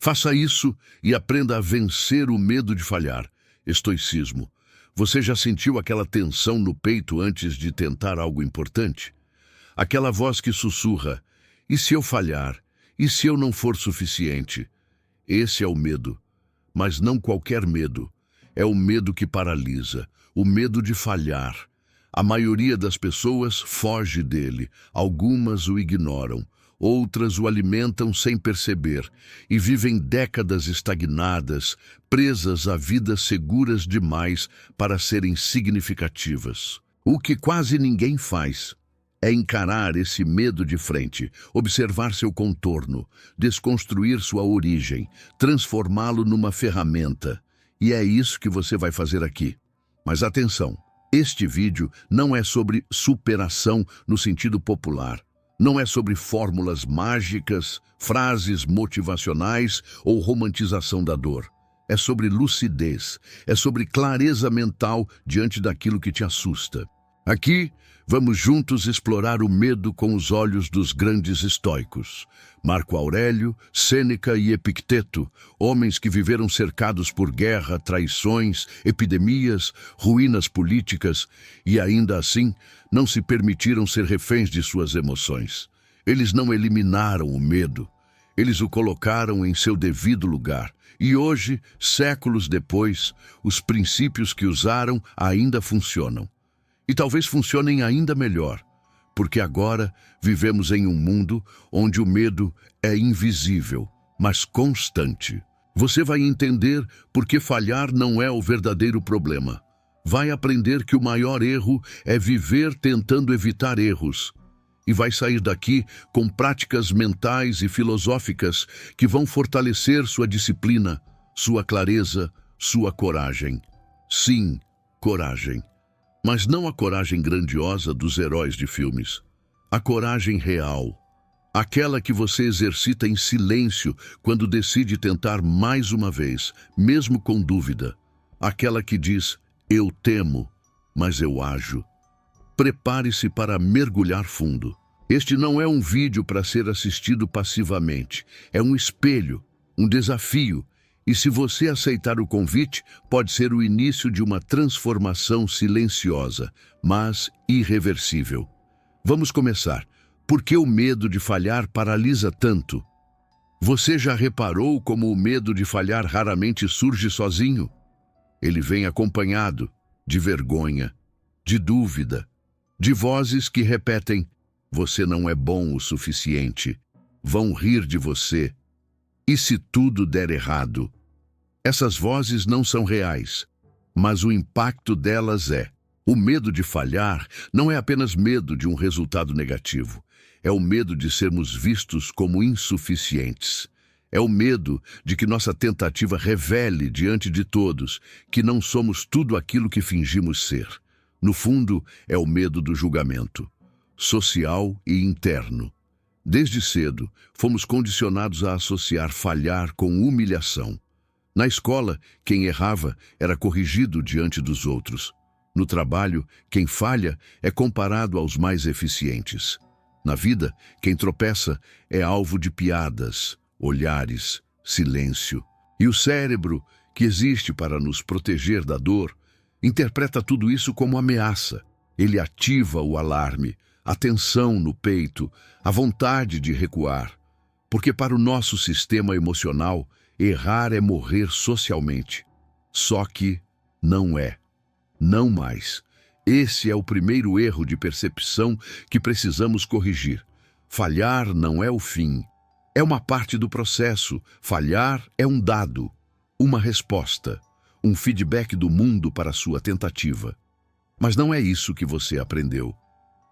Faça isso e aprenda a vencer o medo de falhar. Estoicismo. Você já sentiu aquela tensão no peito antes de tentar algo importante? Aquela voz que sussurra: e se eu falhar? E se eu não for suficiente? Esse é o medo, mas não qualquer medo. É o medo que paralisa, o medo de falhar. A maioria das pessoas foge dele, algumas o ignoram, outras o alimentam sem perceber e vivem décadas estagnadas, presas a vidas seguras demais para serem significativas. O que quase ninguém faz é encarar esse medo de frente, observar seu contorno, desconstruir sua origem, transformá-lo numa ferramenta. E é isso que você vai fazer aqui. Mas atenção, este vídeo não é sobre superação no sentido popular. Não é sobre fórmulas mágicas, frases motivacionais ou romantização da dor. É sobre lucidez, é sobre clareza mental diante daquilo que te assusta. Aqui, vamos juntos explorar o medo com os olhos dos grandes estoicos. Marco Aurélio, Sêneca e Epicteto, homens que viveram cercados por guerra, traições, epidemias, ruínas políticas e ainda assim não se permitiram ser reféns de suas emoções. Eles não eliminaram o medo, eles o colocaram em seu devido lugar. E hoje, séculos depois, os princípios que usaram ainda funcionam. E talvez funcionem ainda melhor, porque agora vivemos em um mundo onde o medo é invisível, mas constante. Você vai entender por que falhar não é o verdadeiro problema. Vai aprender que o maior erro é viver tentando evitar erros. E vai sair daqui com práticas mentais e filosóficas que vão fortalecer sua disciplina, sua clareza, sua coragem. Sim, coragem. Mas não a coragem grandiosa dos heróis de filmes. A coragem real. Aquela que você exercita em silêncio quando decide tentar mais uma vez, mesmo com dúvida. Aquela que diz: eu temo, mas eu ajo. Prepare-se para mergulhar fundo. Este não é um vídeo para ser assistido passivamente. É um espelho, um desafio. E se você aceitar o convite, pode ser o início de uma transformação silenciosa, mas irreversível. Vamos começar. Por que o medo de falhar paralisa tanto? Você já reparou como o medo de falhar raramente surge sozinho? Ele vem acompanhado de vergonha, de dúvida, de vozes que repetem: você não é bom o suficiente, vão rir de você. E se tudo der errado? Essas vozes não são reais, mas o impacto delas é. O medo de falhar não é apenas medo de um resultado negativo. É o medo de sermos vistos como insuficientes. É o medo de que nossa tentativa revele diante de todos que não somos tudo aquilo que fingimos ser. No fundo, é o medo do julgamento, social e interno. Desde cedo, fomos condicionados a associar falhar com humilhação. Na escola, quem errava era corrigido diante dos outros. No trabalho, quem falha é comparado aos mais eficientes. Na vida, quem tropeça é alvo de piadas, olhares, silêncio. E o cérebro, que existe para nos proteger da dor, interpreta tudo isso como ameaça. Ele ativa o alarme, a tensão no peito, a vontade de recuar. Porque para o nosso sistema emocional, errar é morrer socialmente. Só que não é. Não mais. Esse é o primeiro erro de percepção que precisamos corrigir. Falhar não é o fim. É uma parte do processo. Falhar é um dado, uma resposta, um feedback do mundo para a sua tentativa. Mas não é isso que você aprendeu.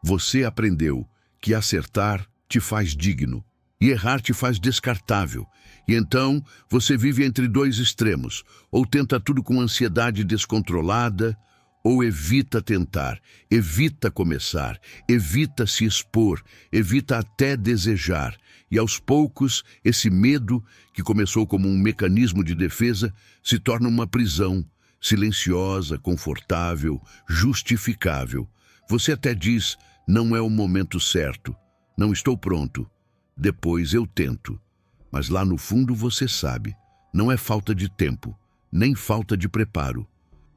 Você aprendeu que acertar te faz digno e errar te faz descartável. E então você vive entre dois extremos, ou tenta tudo com ansiedade descontrolada, ou evita tentar, evita começar, evita se expor, evita até desejar. E aos poucos, esse medo, que começou como um mecanismo de defesa, se torna uma prisão, silenciosa, confortável, justificável. Você até diz: não é o momento certo, não estou pronto, depois eu tento. Mas lá no fundo você sabe, não é falta de tempo, nem falta de preparo.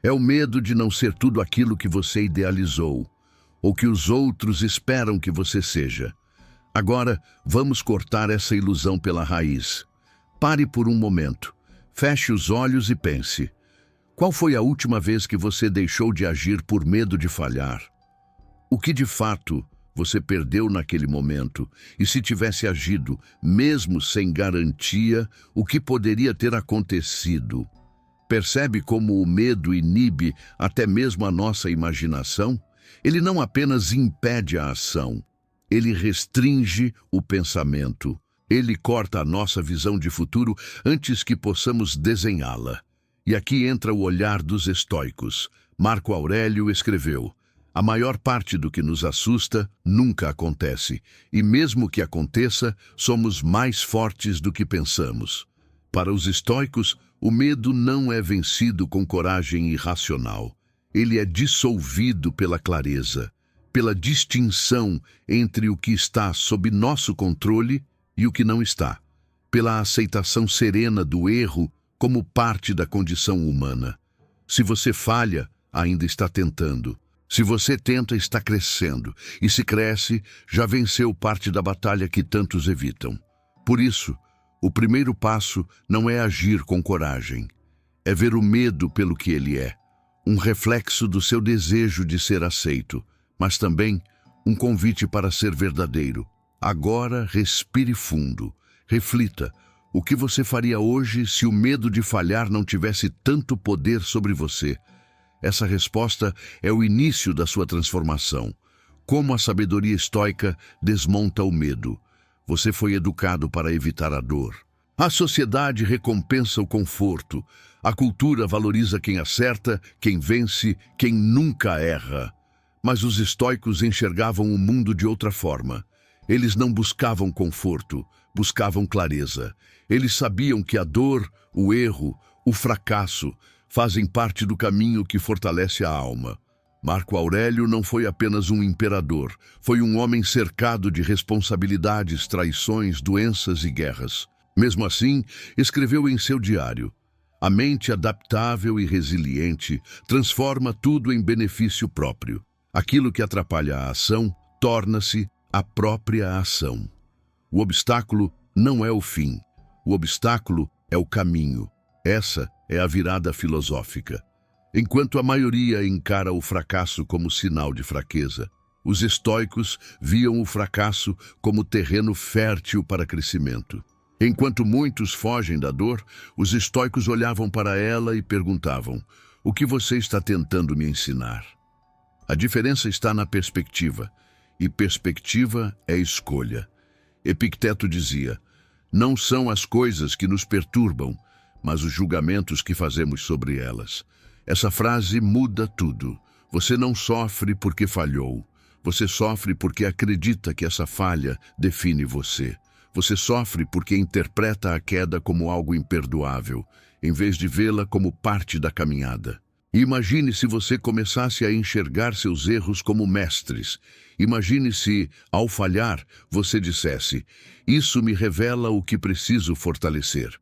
É o medo de não ser tudo aquilo que você idealizou, ou que os outros esperam que você seja. Agora, vamos cortar essa ilusão pela raiz. Pare por um momento, feche os olhos e pense. Qual foi a última vez que você deixou de agir por medo de falhar? O que de fato você perdeu naquele momento? E se tivesse agido, mesmo sem garantia, o que poderia ter acontecido? Percebe como o medo inibe até mesmo a nossa imaginação? Ele não apenas impede a ação, ele restringe o pensamento. Ele corta a nossa visão de futuro antes que possamos desenhá-la. E aqui entra o olhar dos estoicos. Marco Aurélio escreveu: a maior parte do que nos assusta nunca acontece, e mesmo que aconteça, somos mais fortes do que pensamos. Para os estoicos, o medo não é vencido com coragem irracional. Ele é dissolvido pela clareza, pela distinção entre o que está sob nosso controle e o que não está, pela aceitação serena do erro como parte da condição humana. Se você falha, ainda está tentando. Se você tenta, está crescendo. E se cresce, já venceu parte da batalha que tantos evitam. Por isso, o primeiro passo não é agir com coragem. É ver o medo pelo que ele é. Um reflexo do seu desejo de ser aceito, mas também um convite para ser verdadeiro. Agora, respire fundo. Reflita. O que você faria hoje se o medo de falhar não tivesse tanto poder sobre você? Essa resposta é o início da sua transformação. Como a sabedoria estoica desmonta o medo. Você foi educado para evitar a dor. A sociedade recompensa o conforto. A cultura valoriza quem acerta, quem vence, quem nunca erra. Mas os estoicos enxergavam o mundo de outra forma. Eles não buscavam conforto, buscavam clareza. Eles sabiam que a dor, o erro, o fracasso fazem parte do caminho que fortalece a alma. Marco Aurélio não foi apenas um imperador, foi um homem cercado de responsabilidades, traições, doenças e guerras. Mesmo assim, escreveu em seu diário: a mente adaptável e resiliente transforma tudo em benefício próprio. Aquilo que atrapalha a ação torna-se a própria ação. O obstáculo não é o fim. O obstáculo é o caminho. Essa é a virada filosófica. Enquanto a maioria encara o fracasso como sinal de fraqueza, os estoicos viam o fracasso como terreno fértil para crescimento. Enquanto muitos fogem da dor, os estoicos olhavam para ela e perguntavam: o que você está tentando me ensinar? A diferença está na perspectiva, e perspectiva é escolha. Epicteto dizia: não são as coisas que nos perturbam, mas os julgamentos que fazemos sobre elas. Essa frase muda tudo. Você não sofre porque falhou. Você sofre porque acredita que essa falha define você. Você sofre porque interpreta a queda como algo imperdoável, em vez de vê-la como parte da caminhada. Imagine se você começasse a enxergar seus erros como mestres. Imagine se, ao falhar, você dissesse: isso me revela o que preciso fortalecer.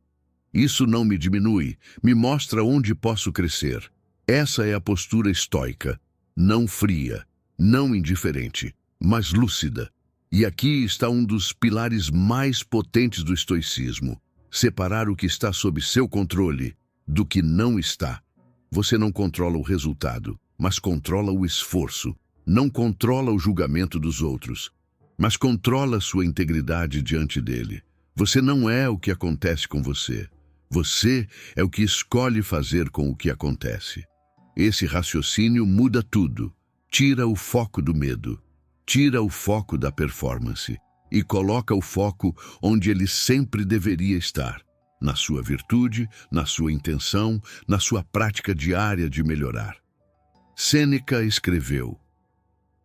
Isso não me diminui, me mostra onde posso crescer. Essa é a postura estoica, não fria, não indiferente, mas lúcida. E aqui está um dos pilares mais potentes do estoicismo: separar o que está sob seu controle do que não está. Você não controla o resultado, mas controla o esforço. Não controla o julgamento dos outros, mas controla sua integridade diante dele. Você não é o que acontece com você. Você é o que escolhe fazer com o que acontece. Esse raciocínio muda tudo. Tira o foco do medo. Tira o foco da performance e coloca o foco onde ele sempre deveria estar: na sua virtude, na sua intenção, na sua prática diária de melhorar. Sêneca escreveu: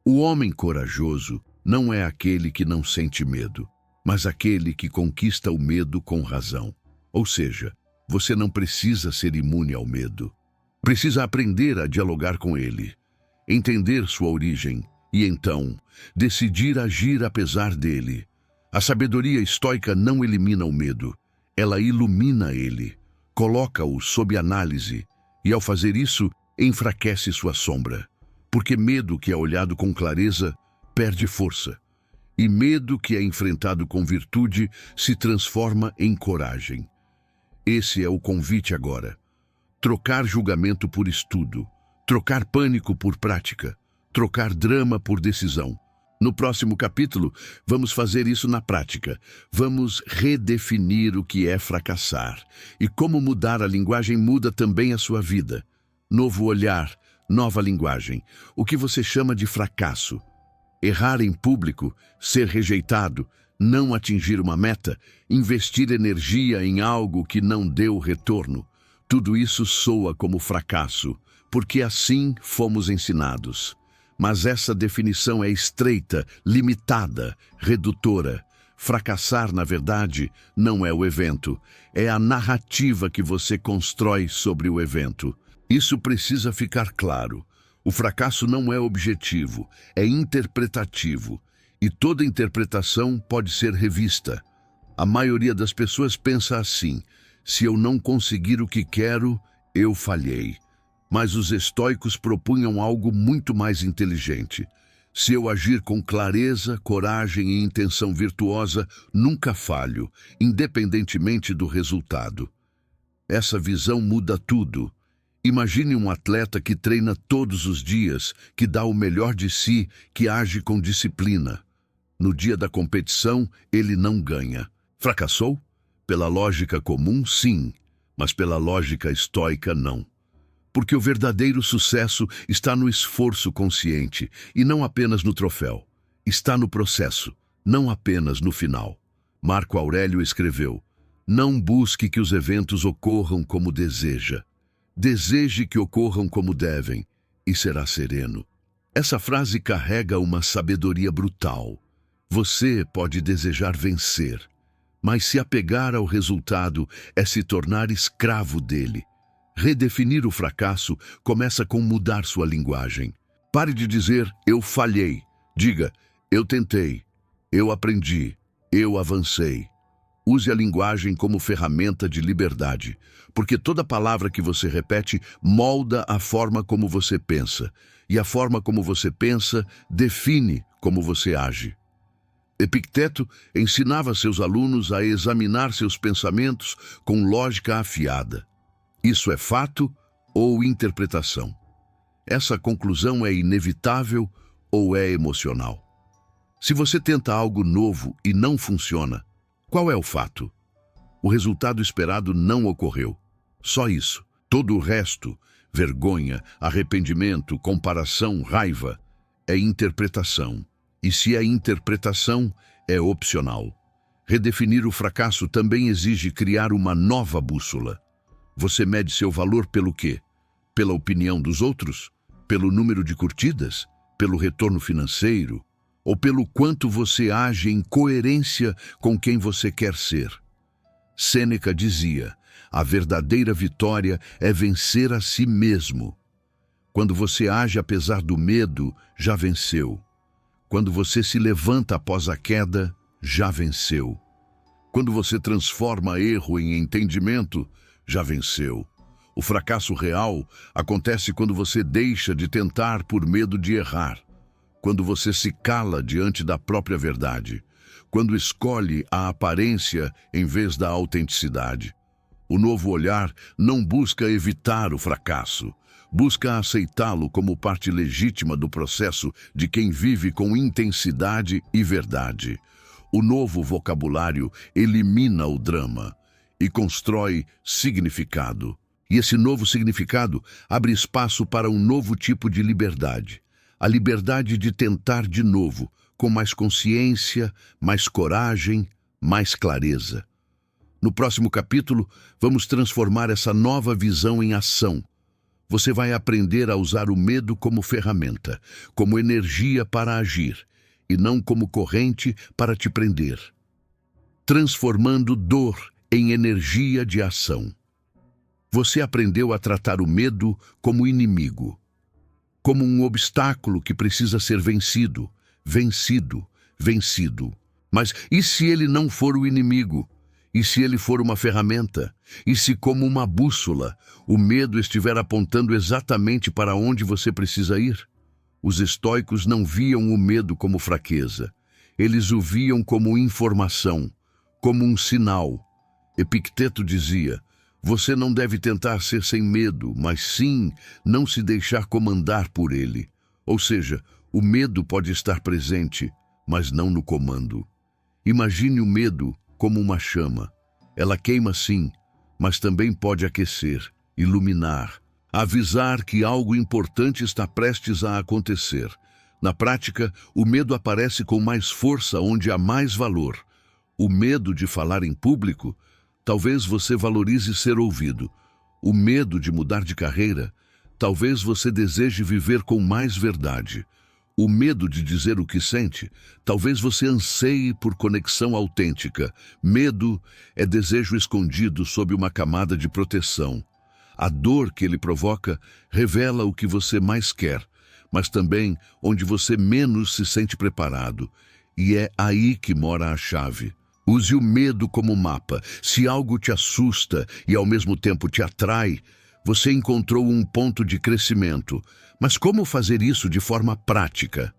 o homem corajoso não é aquele que não sente medo, mas aquele que conquista o medo com razão. Ou seja, você não precisa ser imune ao medo. Precisa aprender a dialogar com ele, entender sua origem e então decidir agir apesar dele. A sabedoria estoica não elimina o medo, ela ilumina ele, coloca-o sob análise e, ao fazer isso, enfraquece sua sombra. Porque medo que é olhado com clareza perde força, e medo que é enfrentado com virtude se transforma em coragem. Esse é o convite agora. Trocar julgamento por estudo, trocar pânico por prática, trocar drama por decisão. No próximo capítulo, vamos fazer isso na prática. Vamos redefinir o que é fracassar e como mudar a linguagem muda também a sua vida. Novo olhar, nova linguagem. O que você chama de fracasso? Errar em público, ser rejeitado, não atingir uma meta, investir energia em algo que não deu retorno. Tudo isso soa como fracasso, porque assim fomos ensinados. Mas essa definição é estreita, limitada, redutora. Fracassar, na verdade, não é o evento, é a narrativa que você constrói sobre o evento. Isso precisa ficar claro. O fracasso não é objetivo, é interpretativo. E toda interpretação pode ser revista. A maioria das pessoas pensa assim: se eu não conseguir o que quero, eu falhei. Mas os estoicos propunham algo muito mais inteligente. Se eu agir com clareza, coragem e intenção virtuosa, nunca falho, independentemente do resultado. Essa visão muda tudo. Imagine um atleta que treina todos os dias, que dá o melhor de si, que age com disciplina. No dia da competição, ele não ganha. Fracassou? Pela lógica comum, sim, mas pela lógica estoica, não. Porque o verdadeiro sucesso está no esforço consciente e não apenas no troféu. Está no processo, não apenas no final. Marco Aurélio escreveu: não busque que os eventos ocorram como deseja. Deseje que ocorram como devem, e será sereno. Essa frase carrega uma sabedoria brutal. Você pode desejar vencer, mas se apegar ao resultado é se tornar escravo dele. Redefinir o fracasso começa com mudar sua linguagem. Pare de dizer, eu falhei. Diga, eu tentei, eu aprendi, eu avancei. Use a linguagem como ferramenta de liberdade, porque toda palavra que você repete molda a forma como você pensa, e a forma como você pensa define como você age. Epicteto ensinava seus alunos a examinar seus pensamentos com lógica afiada. Isso é fato ou interpretação? Essa conclusão é inevitável ou é emocional? Se você tenta algo novo e não funciona, qual é o fato? O resultado esperado não ocorreu. Só isso. Todo o resto, vergonha, arrependimento, comparação, raiva, é interpretação. E se é interpretação, é opcional. Redefinir o fracasso também exige criar uma nova bússola. Você mede seu valor pelo quê? Pela opinião dos outros? Pelo número de curtidas? Pelo retorno financeiro? Ou pelo quanto você age em coerência com quem você quer ser? Sêneca dizia, a verdadeira vitória é vencer a si mesmo. Quando você age apesar do medo, já venceu. Quando você se levanta após a queda, já venceu. Quando você transforma erro em entendimento, já venceu. O fracasso real acontece quando você deixa de tentar por medo de errar, quando você se cala diante da própria verdade, quando escolhe a aparência em vez da autenticidade. O novo olhar não busca evitar o fracasso, busca aceitá-lo como parte legítima do processo de quem vive com intensidade e verdade. O novo vocabulário elimina o drama e constrói significado. E esse novo significado abre espaço para um novo tipo de liberdade. A liberdade de tentar de novo, com mais consciência, mais coragem, mais clareza. No próximo capítulo, vamos transformar essa nova visão em ação. Você vai aprender a usar o medo como ferramenta, como energia para agir, e não como corrente para te prender. Transformando dor em energia de ação. Você aprendeu a tratar o medo como inimigo, como um obstáculo que precisa ser vencido, vencido, vencido. Mas e se ele não for o inimigo? E se ele for uma ferramenta? E se, como uma bússola, o medo estiver apontando exatamente para onde você precisa ir? Os estoicos não viam o medo como fraqueza. Eles o viam como informação, como um sinal. Epicteto dizia: você não deve tentar ser sem medo, mas sim não se deixar comandar por ele. Ou seja, o medo pode estar presente, mas não no comando. Imagine o medo como uma chama. Ela queima sim, mas também pode aquecer, iluminar, avisar que algo importante está prestes a acontecer. Na prática, o medo aparece com mais força onde há mais valor. O medo de falar em público, talvez você valorize ser ouvido. O medo de mudar de carreira, talvez você deseje viver com mais verdade. O medo de dizer o que sente, talvez você anseie por conexão autêntica. Medo é desejo escondido sob uma camada de proteção. A dor que ele provoca revela o que você mais quer, mas também onde você menos se sente preparado. E é aí que mora a chave. Use o medo como mapa. Se algo te assusta e ao mesmo tempo te atrai, você encontrou um ponto de crescimento. Mas como fazer isso de forma prática?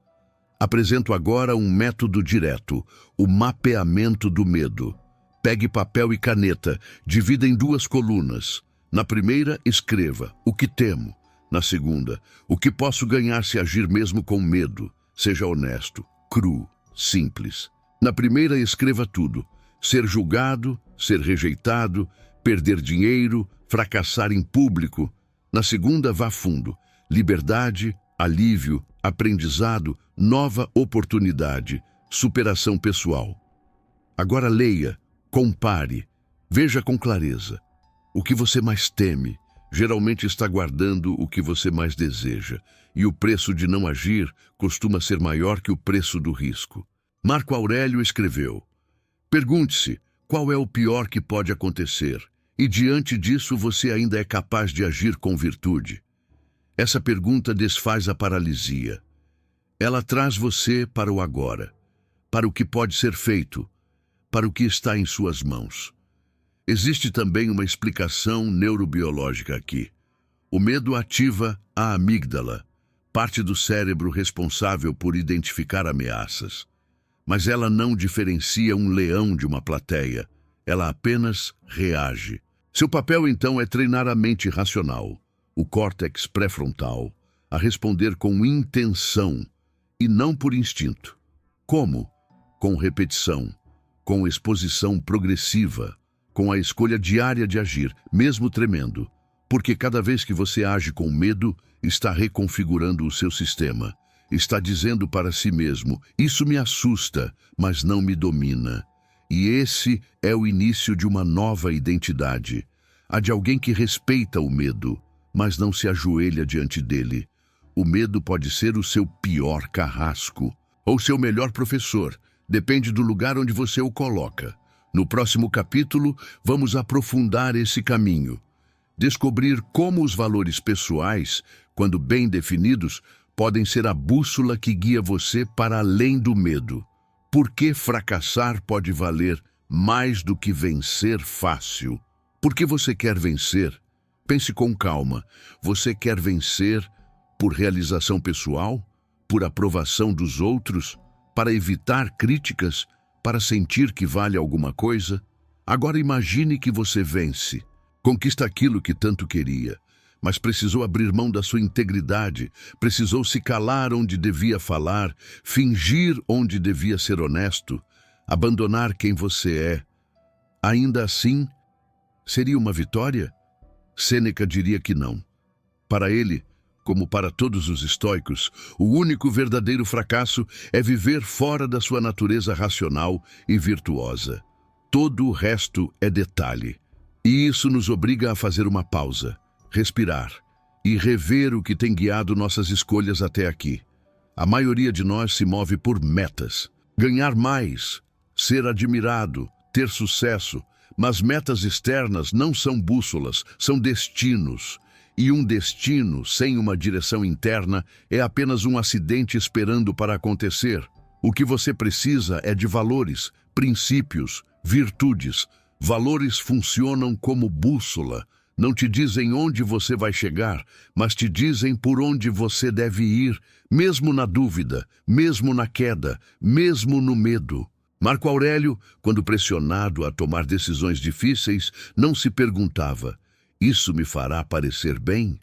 Apresento agora um método direto, o mapeamento do medo. Pegue papel e caneta, divida em 2 colunas. Na primeira, escreva: o que temo. Na segunda, o que posso ganhar se agir mesmo com medo. Seja honesto, cru, simples. Na primeira, escreva tudo: ser julgado, ser rejeitado, perder dinheiro, fracassar em público. Na segunda, vá fundo: liberdade, alívio, aprendizado, nova oportunidade, superação pessoal. Agora leia, compare, veja com clareza. O que você mais teme geralmente está guardando o que você mais deseja, e o preço de não agir costuma ser maior que o preço do risco. Marco Aurélio escreveu: pergunte-se qual é o pior que pode acontecer, e diante disso você ainda é capaz de agir com virtude. Essa pergunta desfaz a paralisia. Ela traz você para o agora, para o que pode ser feito, para o que está em suas mãos. Existe também uma explicação neurobiológica aqui. O medo ativa a amígdala, parte do cérebro responsável por identificar ameaças. Mas ela não diferencia um leão de uma plateia. Ela apenas reage. Seu papel, então, é treinar a mente racional, o córtex pré-frontal, a responder com intenção e não por instinto. Como? Com repetição, com exposição progressiva, com a escolha diária de agir, mesmo tremendo. Porque cada vez que você age com medo, está reconfigurando o seu sistema. Está dizendo para si mesmo: isso me assusta, mas não me domina. E esse é o início de uma nova identidade. A de alguém que respeita o medo, mas não se ajoelha diante dele. O medo pode ser o seu pior carrasco, ou seu melhor professor, depende do lugar onde você o coloca. No próximo capítulo, vamos aprofundar esse caminho. Descobrir como os valores pessoais, quando bem definidos, podem ser a bússola que guia você para além do medo. Por que fracassar pode valer mais do que vencer fácil? Por que você quer vencer? Pense com calma. Você quer vencer por realização pessoal? Por aprovação dos outros? Para evitar críticas? Para sentir que vale alguma coisa? Agora imagine que você vence. Conquista aquilo que tanto queria, mas precisou abrir mão da sua integridade, precisou se calar onde devia falar, fingir onde devia ser honesto, abandonar quem você é. Ainda assim, seria uma vitória? Sêneca diria que não. Para ele, como para todos os estoicos, o único verdadeiro fracasso é viver fora da sua natureza racional e virtuosa. Todo o resto é detalhe. E isso nos obriga a fazer uma pausa, respirar e rever o que tem guiado nossas escolhas até aqui. A maioria de nós se move por metas. Ganhar mais, ser admirado, ter sucesso, mas metas externas não são bússolas, são destinos. E um destino sem uma direção interna é apenas um acidente esperando para acontecer. O que você precisa é de valores, princípios, virtudes. Valores funcionam como bússola. Não te dizem onde você vai chegar, mas te dizem por onde você deve ir, mesmo na dúvida, mesmo na queda, mesmo no medo. Marco Aurélio, quando pressionado a tomar decisões difíceis, não se perguntava: isso me fará parecer bem?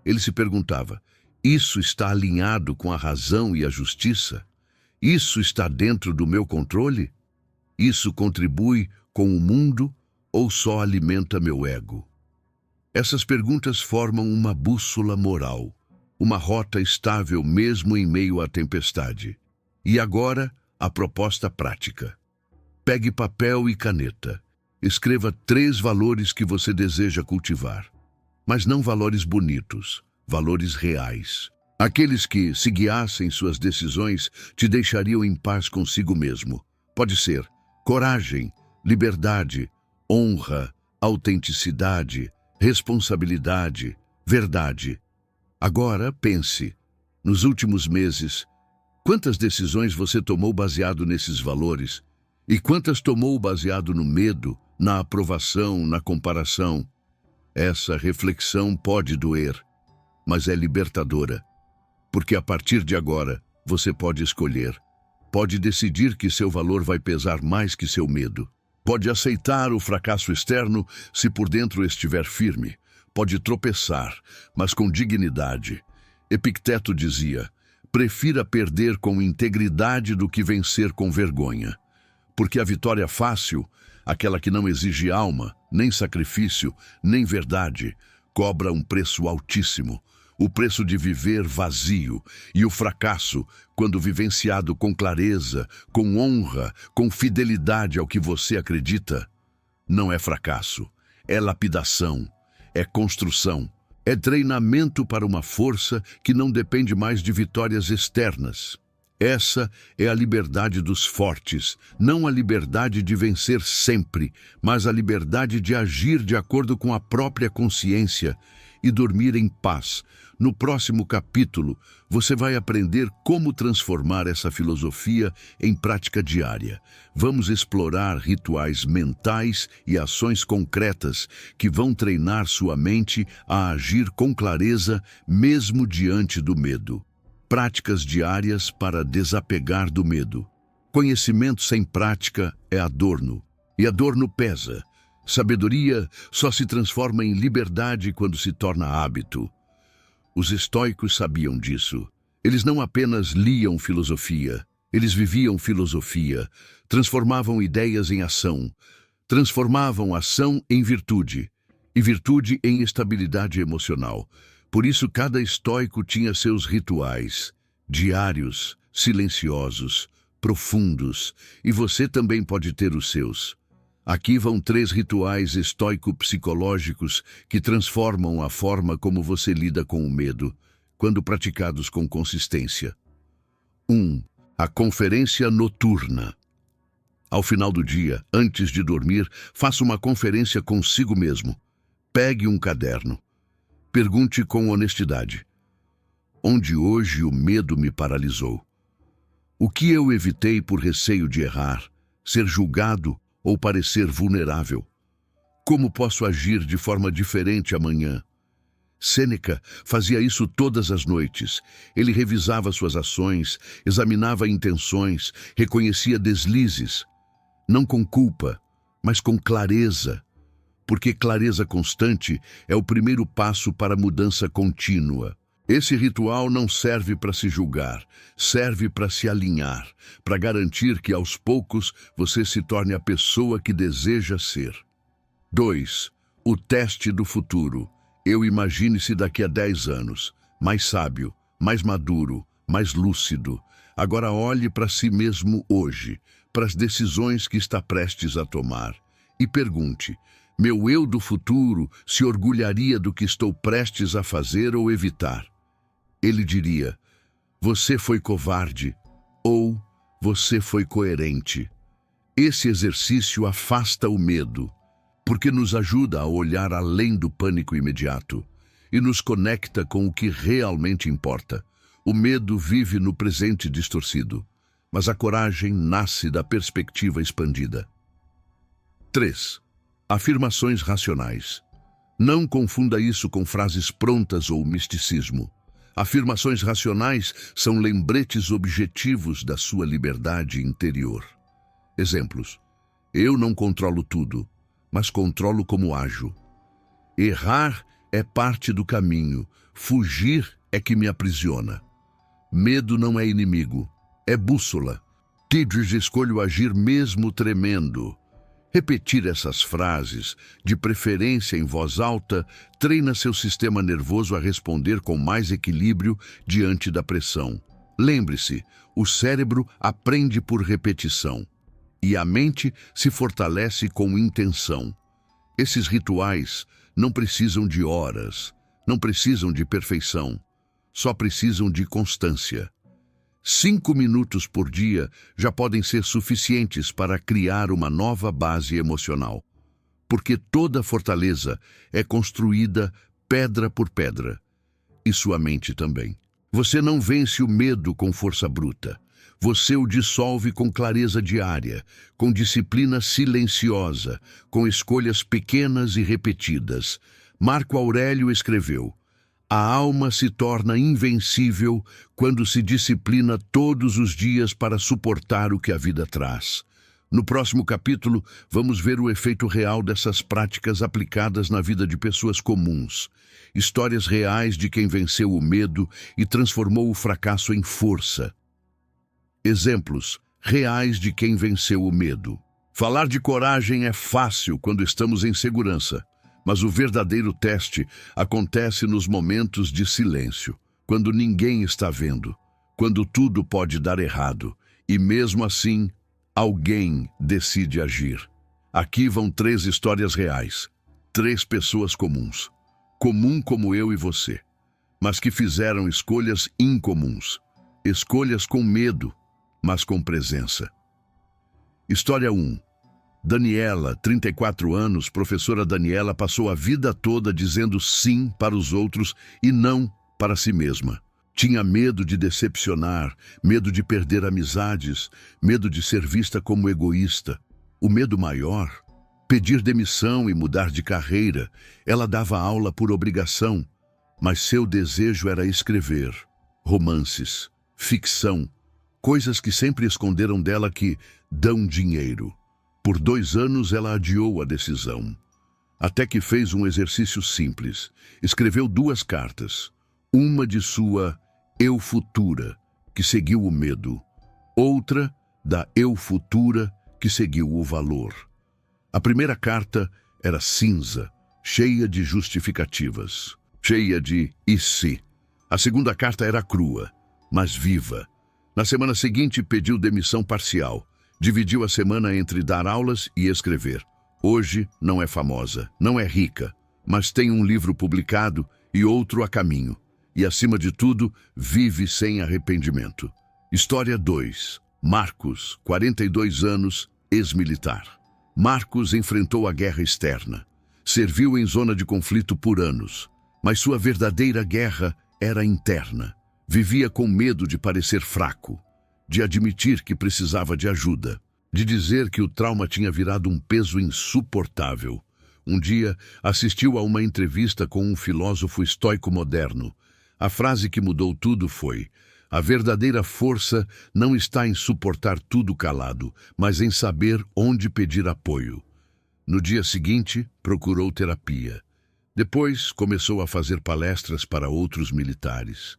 Ele se perguntava: isso está alinhado com a razão e a justiça? Isso está dentro do meu controle? Isso contribui com o mundo ou só alimenta meu ego? Essas perguntas formam uma bússola moral, uma rota estável mesmo em meio à tempestade. E agora, a proposta prática. Pegue papel e caneta. Escreva 3 valores que você deseja cultivar. Mas não valores bonitos, valores reais. Aqueles que, se guiassem suas decisões, te deixariam em paz consigo mesmo. Pode ser coragem, liberdade, honra, autenticidade, responsabilidade, verdade. Agora pense, nos últimos meses, quantas decisões você tomou baseado nesses valores e quantas tomou baseado no medo, na aprovação, na comparação? Essa reflexão pode doer, mas é libertadora, porque a partir de agora você pode escolher, pode decidir que seu valor vai pesar mais que seu medo. Pode aceitar o fracasso externo se por dentro estiver firme. Pode tropeçar, mas com dignidade. Epicteto dizia: prefira perder com integridade do que vencer com vergonha. Porque a vitória fácil, aquela que não exige alma, nem sacrifício, nem verdade, cobra um preço altíssimo. O preço de viver vazio, e o fracasso, quando vivenciado com clareza, com honra, com fidelidade ao que você acredita, não é fracasso, é lapidação, é construção, é treinamento para uma força que não depende mais de vitórias externas. Essa é a liberdade dos fortes, não a liberdade de vencer sempre, mas a liberdade de agir de acordo com a própria consciência e dormir em paz. No próximo capítulo, você vai aprender como transformar essa filosofia em prática diária. Vamos explorar rituais mentais e ações concretas que vão treinar sua mente a agir com clareza, mesmo diante do medo. Práticas diárias para desapegar do medo. Conhecimento sem prática é adorno, e adorno pesa. Sabedoria só se transforma em liberdade quando se torna hábito. Os estoicos sabiam disso. Eles não apenas liam filosofia, eles viviam filosofia, transformavam ideias em ação, transformavam ação em virtude, e virtude em estabilidade emocional. Por isso, cada estoico tinha seus rituais, diários, silenciosos, profundos, e você também pode ter os seus. Aqui vão 3 rituais estoico-psicológicos que transformam a forma como você lida com o medo, quando praticados com consistência. 1. A conferência noturna. Ao final do dia, antes de dormir, faça uma conferência consigo mesmo. Pegue um caderno. Pergunte com honestidade: onde hoje o medo me paralisou? O que eu evitei por receio de errar, ser julgado ou parecer vulnerável? Como posso agir de forma diferente amanhã? Sêneca fazia isso todas as noites. Ele revisava suas ações, examinava intenções, reconhecia deslizes, não com culpa, mas com clareza, porque clareza constante é o primeiro passo para a mudança contínua. Esse ritual não serve para se julgar, serve para se alinhar, para garantir que aos poucos você se torne a pessoa que deseja ser. 2. O teste do futuro. Imagine-se daqui a 10 anos, mais sábio, mais maduro, mais lúcido. Agora olhe para si mesmo hoje, para as decisões que está prestes a tomar, e pergunte: meu eu do futuro se orgulharia do que estou prestes a fazer ou evitar? Ele diria: você foi covarde, ou você foi coerente. Esse exercício afasta o medo, porque nos ajuda a olhar além do pânico imediato e nos conecta com o que realmente importa. O medo vive no presente distorcido. mas a coragem nasce da perspectiva expandida. 3. Afirmações racionais. Não confunda isso com frases prontas ou misticismo. Afirmações racionais são lembretes objetivos da sua liberdade interior. Exemplos. Eu não controlo tudo, mas controlo como ajo. Errar é parte do caminho, fugir é que me aprisiona. Medo não é inimigo, é bússola. Escolho agir mesmo tremendo. Repetir essas frases, de preferência em voz alta, treina seu sistema nervoso a responder com mais equilíbrio diante da pressão. Lembre-se, o cérebro aprende por repetição e a mente se fortalece com intenção. Esses rituais não precisam de horas, não precisam de perfeição, só precisam de constância. 5 minutos por dia já podem ser suficientes para criar uma nova base emocional, porque toda fortaleza é construída pedra por pedra, e sua mente também. Você não vence o medo com força bruta, você o dissolve com clareza diária, com disciplina silenciosa, com escolhas pequenas e repetidas. Marco Aurélio escreveu: a alma se torna invencível quando se disciplina todos os dias para suportar o que a vida traz. No próximo capítulo, vamos ver o efeito real dessas práticas aplicadas na vida de pessoas comuns. Histórias reais de quem venceu o medo e transformou o fracasso em força. Exemplos reais de quem venceu o medo. Falar de coragem é fácil quando estamos em segurança. Mas o verdadeiro teste acontece nos momentos de silêncio, quando ninguém está vendo, quando tudo pode dar errado, e mesmo assim, alguém decide agir. Aqui vão 3 histórias reais, 3 pessoas comuns, comum como eu e você, mas que fizeram escolhas incomuns, escolhas com medo, mas com presença. História 1. Daniela, 34 anos, professora Daniela, passou a vida toda dizendo sim para os outros e não para si mesma. Tinha medo de decepcionar, medo de perder amizades, medo de ser vista como egoísta. O medo maior, pedir demissão e mudar de carreira. Ela dava aula por obrigação, mas seu desejo era escrever. Romances, ficção, coisas que sempre esconderam dela que dão dinheiro. Por 2 anos ela adiou a decisão, até que fez um exercício simples. Escreveu 2 cartas, uma de sua eu futura, que seguiu o medo, outra da eu futura, que seguiu o valor. A primeira carta era cinza, cheia de justificativas, cheia de e se. A segunda carta era crua, mas viva. Na semana seguinte pediu demissão parcial. Dividiu a semana entre dar aulas e escrever. Hoje não é famosa, não é rica, mas tem um livro publicado e outro a caminho. E, acima de tudo, vive sem arrependimento. História 2. Marcos, 42 anos, ex-militar. Marcos enfrentou a guerra externa. Serviu em zona de conflito por anos, mas sua verdadeira guerra era interna. Vivia com medo de parecer fraco, de admitir que precisava de ajuda, de dizer que o trauma tinha virado um peso insuportável. Um dia, assistiu a uma entrevista com um filósofo estoico moderno. A frase que mudou tudo foi: a verdadeira força não está em suportar tudo calado, mas em saber onde pedir apoio. No dia seguinte, procurou terapia. Depois, começou a fazer palestras para outros militares.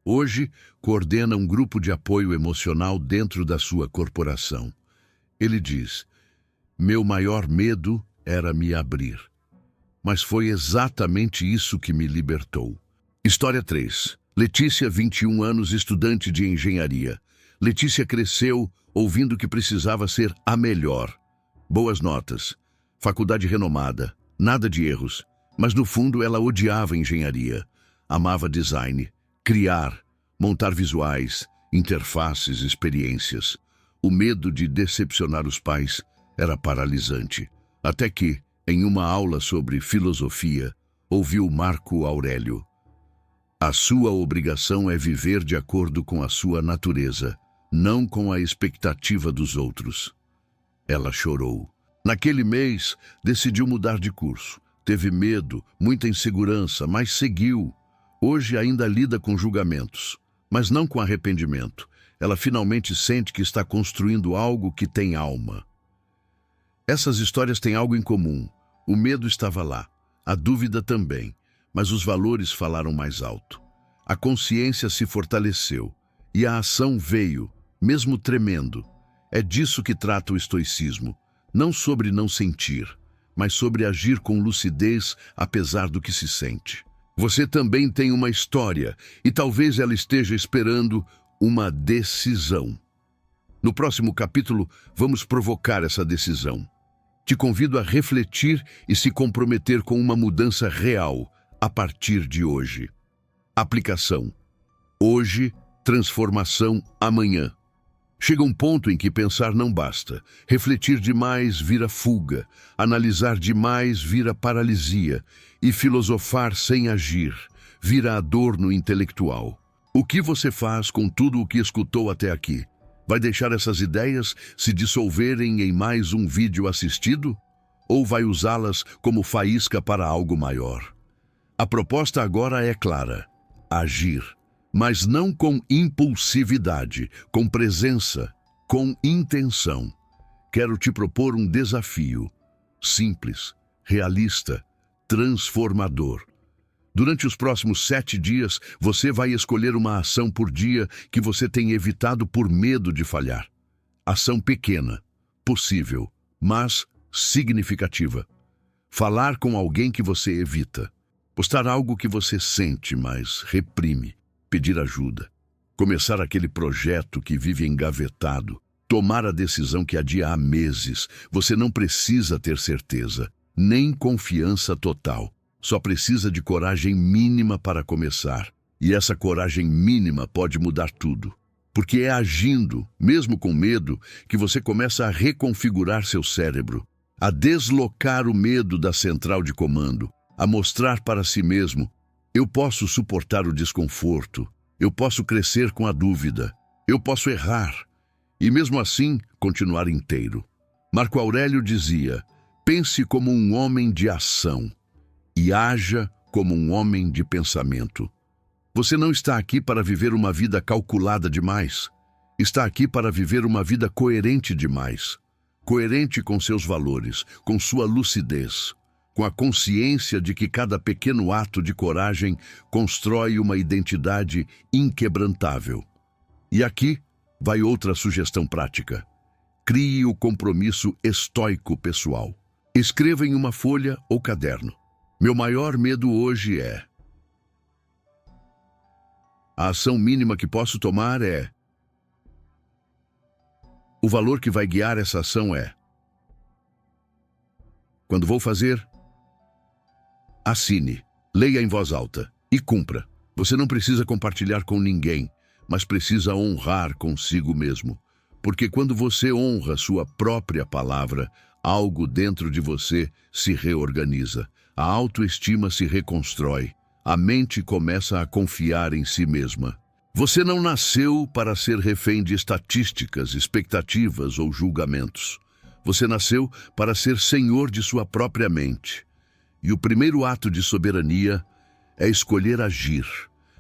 Hoje, coordena um grupo de apoio emocional dentro da sua corporação. Ele diz: meu maior medo era me abrir. Mas foi exatamente isso que me libertou. História 3. Letícia, 21 anos, estudante de engenharia. Letícia cresceu ouvindo que precisava ser a melhor. Boas notas, faculdade renomada, nada de erros. Mas no fundo ela odiava engenharia. Amava design, criar, montar visuais, interfaces, experiências. O medo de decepcionar os pais era paralisante. Até que, em uma aula sobre filosofia, ouviu Marco Aurélio: a sua obrigação é viver de acordo com a sua natureza, não com a expectativa dos outros. Ela chorou. Naquele mês, decidiu mudar de curso. Teve medo, muita insegurança, mas seguiu. Hoje ainda lida com julgamentos, mas não com arrependimento. Ela finalmente sente que está construindo algo que tem alma. Essas histórias têm algo em comum. O medo estava lá, a dúvida também, mas os valores falaram mais alto. A consciência se fortaleceu e a ação veio, mesmo tremendo. É disso que trata o estoicismo, não sobre não sentir, mas sobre agir com lucidez apesar do que se sente. Você também tem uma história e talvez ela esteja esperando uma decisão. No próximo capítulo, vamos provocar essa decisão. Te convido a refletir e se comprometer com uma mudança real a partir de hoje. Aplicação. Hoje, transformação amanhã. Chega um ponto em que pensar não basta. Refletir demais vira fuga, analisar demais vira paralisia e filosofar sem agir vira adorno intelectual. O que você faz com tudo o que escutou até aqui? Vai deixar essas ideias se dissolverem em mais um vídeo assistido? Ou vai usá-las como faísca para algo maior? A proposta agora é clara: agir. Mas não com impulsividade, com presença, com intenção. Quero te propor um desafio simples, realista, transformador. Durante os próximos 7 dias, você vai escolher uma ação por dia que você tem evitado por medo de falhar. Ação pequena, possível, mas significativa. Falar com alguém que você evita. Postar algo que você sente, mas reprime. Pedir ajuda, começar aquele projeto que vive engavetado, tomar a decisão que adia há meses. Você não precisa ter certeza, nem confiança total. Só precisa de coragem mínima para começar. E essa coragem mínima pode mudar tudo. Porque é agindo, mesmo com medo, que você começa a reconfigurar seu cérebro, a deslocar o medo da central de comando, a mostrar para si mesmo: eu posso suportar o desconforto, eu posso crescer com a dúvida, eu posso errar e mesmo assim continuar inteiro. Marco Aurélio dizia: pense como um homem de ação e haja como um homem de pensamento. Você não está aqui para viver uma vida calculada demais, está aqui para viver uma vida coerente demais, coerente com seus valores, com sua lucidez, com a consciência de que cada pequeno ato de coragem constrói uma identidade inquebrantável. E aqui vai outra sugestão prática. Crie o compromisso estoico pessoal. Escreva em uma folha ou caderno: meu maior medo hoje é... A ação mínima que posso tomar é... O valor que vai guiar essa ação é... Quando vou fazer... Assine, leia em voz alta e cumpra. Você não precisa compartilhar com ninguém, mas precisa honrar consigo mesmo. Porque quando você honra sua própria palavra, algo dentro de você se reorganiza, a autoestima se reconstrói, a mente começa a confiar em si mesma. Você não nasceu para ser refém de estatísticas, expectativas ou julgamentos. Você nasceu para ser senhor de sua própria mente. E o primeiro ato de soberania é escolher agir.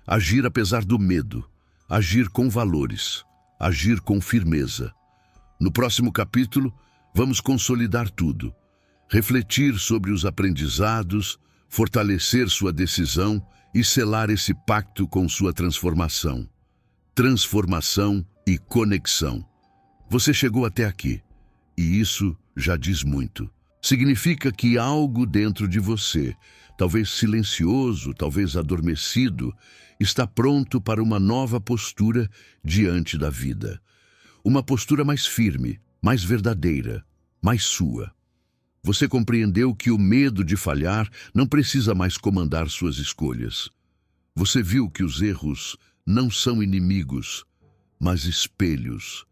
Agir apesar do medo. Agir com valores. Agir com firmeza. No próximo capítulo, vamos consolidar tudo. Refletir sobre os aprendizados, fortalecer sua decisão e selar esse pacto com sua transformação. Transformação e conexão. Você chegou até aqui, e isso já diz muito. Significa que algo dentro de você, talvez silencioso, talvez adormecido, está pronto para uma nova postura diante da vida. Uma postura mais firme, mais verdadeira, mais sua. Você compreendeu que o medo de falhar não precisa mais comandar suas escolhas. Você viu que os erros não são inimigos, mas espelhos.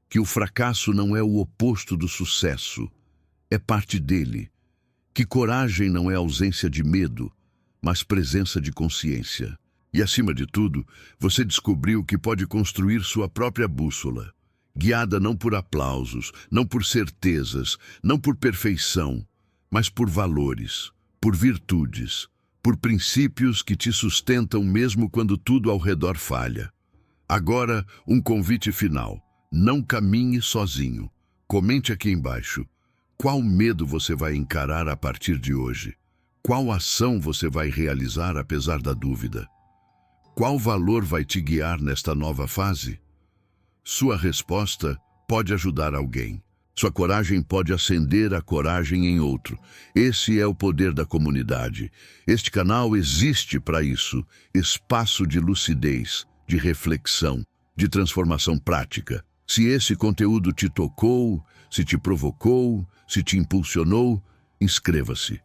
Que o fracasso não é o oposto do sucesso, é parte dele. Que coragem não é ausência de medo, mas presença de consciência. E, acima de tudo, você descobriu que pode construir sua própria bússola, guiada não por aplausos, não por certezas, não por perfeição, mas por valores, por virtudes, por princípios que te sustentam mesmo quando tudo ao redor falha. Agora, um convite final. Não caminhe sozinho. Comente aqui embaixo. Qual medo você vai encarar a partir de hoje? Qual ação você vai realizar apesar da dúvida? Qual valor vai te guiar nesta nova fase? Sua resposta pode ajudar alguém. Sua coragem pode acender a coragem em outro. Esse é o poder da comunidade. Este canal existe para isso. Espaço de lucidez, de reflexão, de transformação prática. Se esse conteúdo te tocou, se te provocou, se te impulsionou, inscreva-se.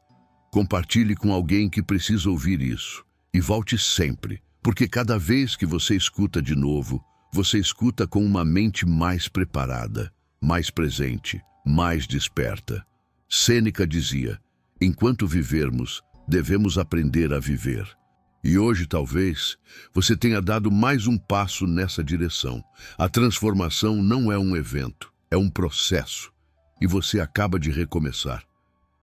Compartilhe com alguém que precisa ouvir isso. E volte sempre, porque cada vez que você escuta de novo, você escuta com uma mente mais preparada, mais presente, mais desperta. Sêneca dizia: enquanto vivermos, devemos aprender a viver. E hoje, talvez, você tenha dado mais um passo nessa direção. A transformação não é um evento, é um processo. E você acaba de recomeçar.